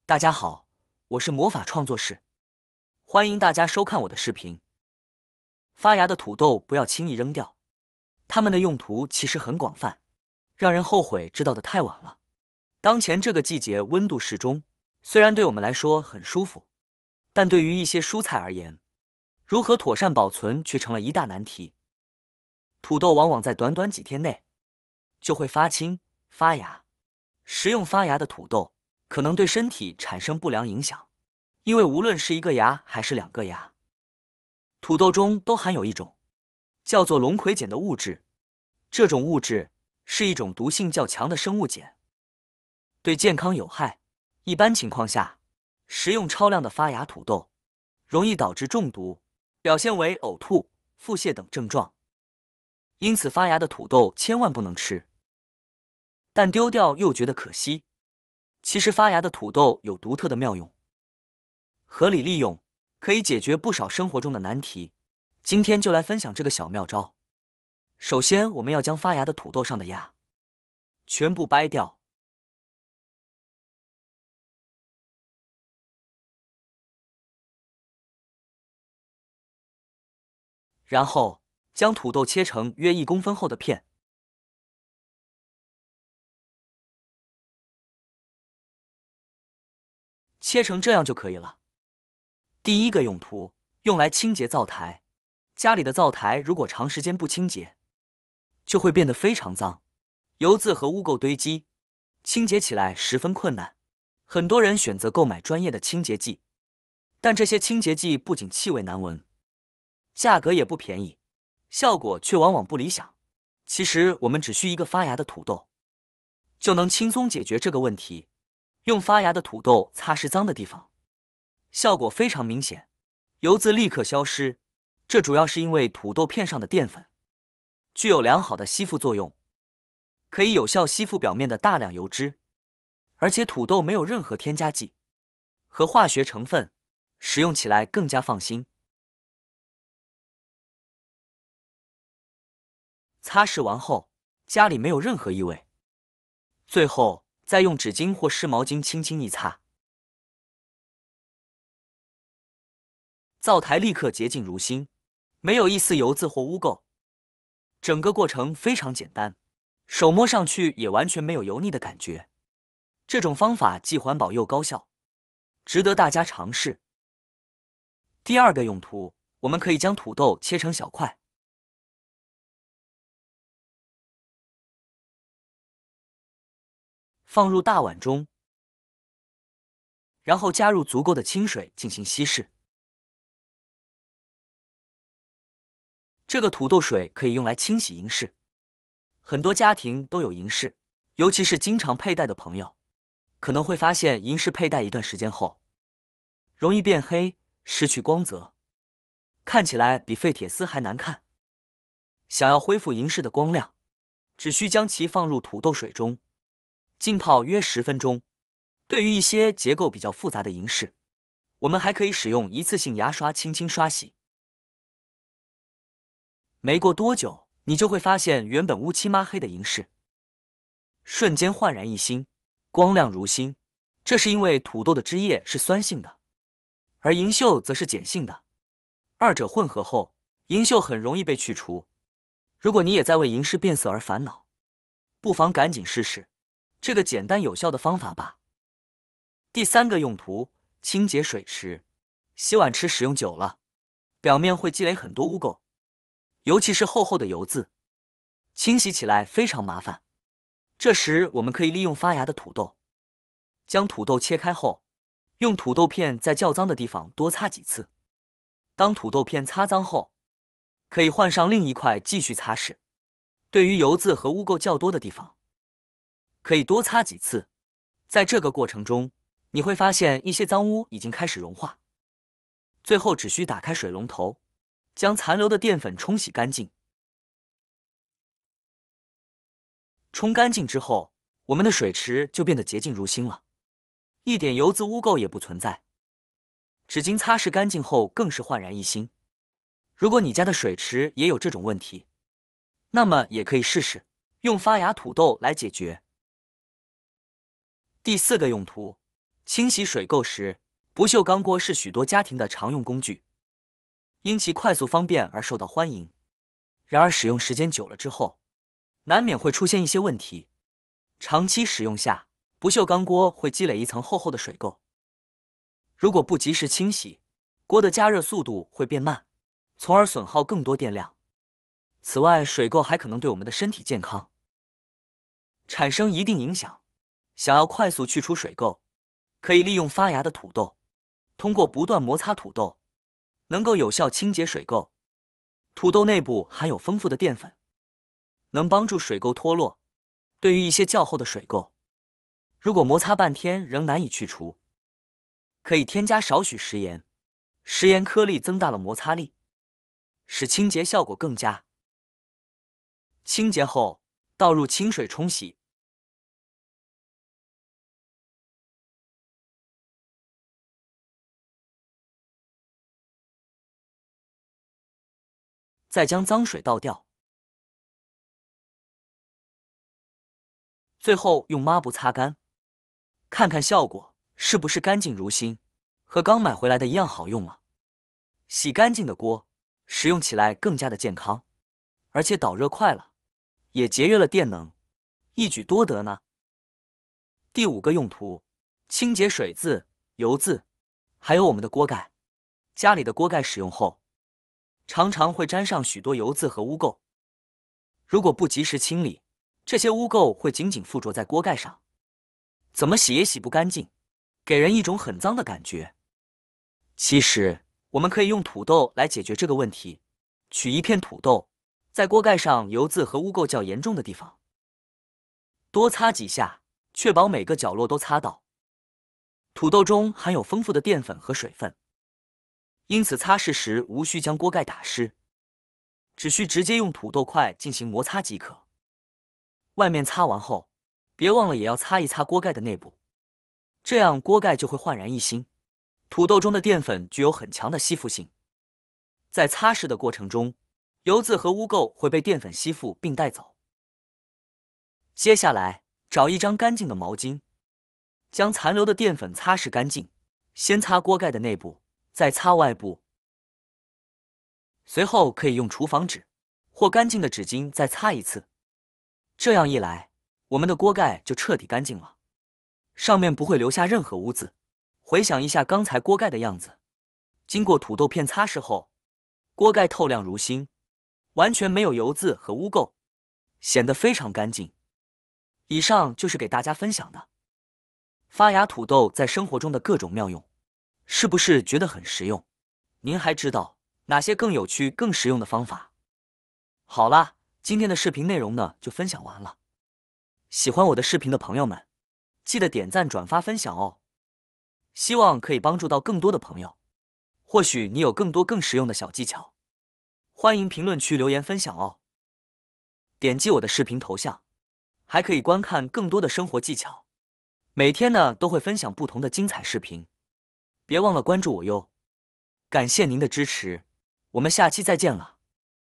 大家好，我是魔法创作室，欢迎大家收看我的视频。发芽的土豆不要轻易扔掉，它们的用途其实很广泛，让人后悔知道的太晚了。当前这个季节温度适中，虽然对我们来说很舒服，但对于一些蔬菜而言，如何妥善保存却成了一大难题。土豆往往在短短几天内就会发青发芽，食用发芽的土豆可能对身体产生不良影响，因为无论是一个芽还是两个芽，土豆中都含有一种叫做龙葵碱的物质。这种物质是一种毒性较强的生物碱，对健康有害。一般情况下，食用超量的发芽土豆容易导致中毒，表现为呕吐、腹泻等症状。因此，发芽的土豆千万不能吃。但丢掉又觉得可惜。其实发芽的土豆有独特的妙用，合理利用可以解决不少生活中的难题。今天就来分享这个小妙招。首先，我们要将发芽的土豆上的芽全部掰掉，然后将土豆切成约1公分厚的片。切成这样就可以了。第一个用途，用来清洁灶台。家里的灶台如果长时间不清洁，就会变得非常脏，油渍和污垢堆积，清洁起来十分困难。很多人选择购买专业的清洁剂，但这些清洁剂不仅气味难闻，价格也不便宜，效果却往往不理想。其实我们只需一个发芽的土豆，就能轻松解决这个问题。用发芽的土豆擦拭脏的地方，效果非常明显，油渍立刻消失。这主要是因为土豆片上的淀粉具有良好的吸附作用，可以有效吸附表面的大量油脂，而且土豆没有任何添加剂和化学成分，使用起来更加放心。擦拭完后，家里没有任何异味。最后再用纸巾或湿毛巾轻轻一擦，灶台立刻洁净如新，没有一丝油渍或污垢。整个过程非常简单，手摸上去也完全没有油腻的感觉。这种方法既环保又高效，值得大家尝试。第二个用途，我们可以将土豆切成小块，放入大碗中，然后加入足够的清水进行稀释。这个土豆水可以用来清洗银饰，很多家庭都有银饰，尤其是经常佩戴的朋友，可能会发现银饰佩戴一段时间后，容易变黑，失去光泽，看起来比废铁丝还难看。想要恢复银饰的光亮，只需将其放入土豆水中，浸泡约10分钟。对于一些结构比较复杂的银饰，我们还可以使用一次性牙刷轻轻刷洗。没过多久，你就会发现原本乌漆抹黑的银饰瞬间焕然一新，光亮如新。这是因为土豆的汁液是酸性的，而银锈则是碱性的，二者混合后，银锈很容易被去除。如果你也在为银饰变色而烦恼，不妨赶紧试试这个简单有效的方法吧。第三个用途，清洁水池。洗碗池使用久了，表面会积累很多污垢，尤其是厚厚的油渍，清洗起来非常麻烦。这时我们可以利用发芽的土豆，将土豆切开后，用土豆片在较脏的地方多擦几次。当土豆片擦脏后，可以换上另一块继续擦拭。对于油渍和污垢较多的地方，可以多擦几次。在这个过程中，你会发现一些脏污已经开始融化。最后只需打开水龙头，将残留的淀粉冲洗干净。冲干净之后，我们的水池就变得洁净如新了，一点油渍污垢也不存在。纸巾擦拭干净后更是焕然一新。如果你家的水池也有这种问题，那么也可以试试用发芽土豆来解决。第四个用途，清洗水垢时，不锈钢锅是许多家庭的常用工具，因其快速方便而受到欢迎。然而，使用时间久了之后，难免会出现一些问题。长期使用下，不锈钢锅会积累一层厚厚的水垢。如果不及时清洗，锅的加热速度会变慢，从而损耗更多电量。此外，水垢还可能对我们的身体健康产生一定影响。想要快速去除水垢，可以利用发芽的土豆，通过不断摩擦土豆，能够有效清洁水垢。土豆内部含有丰富的淀粉，能帮助水垢脱落。对于一些较厚的水垢，如果摩擦半天仍难以去除，可以添加少许食盐，食盐颗粒增大了摩擦力，使清洁效果更佳。清洁后，倒入清水冲洗。再将脏水倒掉，最后用抹布擦干，看看效果是不是干净如新，和刚买回来的一样好用了。洗干净的锅，使用起来更加的健康，而且导热快了，也节约了电能，一举多得呢。第5个用途，清洁水渍、油渍，还有我们的锅盖。家里的锅盖使用后，常常会沾上许多油渍和污垢。如果不及时清理，这些污垢会紧紧附着在锅盖上，怎么洗也洗不干净，给人一种很脏的感觉。其实，我们可以用土豆来解决这个问题。取一片土豆，在锅盖上油渍和污垢较严重的地方，多擦几下，确保每个角落都擦到。土豆中含有丰富的淀粉和水分，因此擦拭时无需将锅盖打湿，只需直接用土豆块进行摩擦即可。外面擦完后，别忘了也要擦一擦锅盖的内部，这样锅盖就会焕然一新。土豆中的淀粉具有很强的吸附性，在擦拭的过程中，油渍和污垢会被淀粉吸附并带走。接下来，找一张干净的毛巾，将残留的淀粉擦拭干净，先擦锅盖的内部，再擦外部。随后可以用厨房纸或干净的纸巾再擦一次。这样一来，我们的锅盖就彻底干净了，上面不会留下任何污渍。回想一下刚才锅盖的样子，经过土豆片擦拭后，锅盖透亮如新，完全没有油渍和污垢，显得非常干净。以上就是给大家分享的发芽土豆在生活中的各种妙用，是不是觉得很实用？您还知道哪些更有趣、更实用的方法？好啦，今天的视频内容呢就分享完了。喜欢我的视频的朋友们，记得点赞、转发、分享哦。希望可以帮助到更多的朋友。或许你有更多更实用的小技巧，欢迎评论区留言分享哦。点击我的视频头像，还可以观看更多的生活技巧。每天呢都会分享不同的精彩视频，别忘了关注我哟。感谢您的支持，我们下期再见了。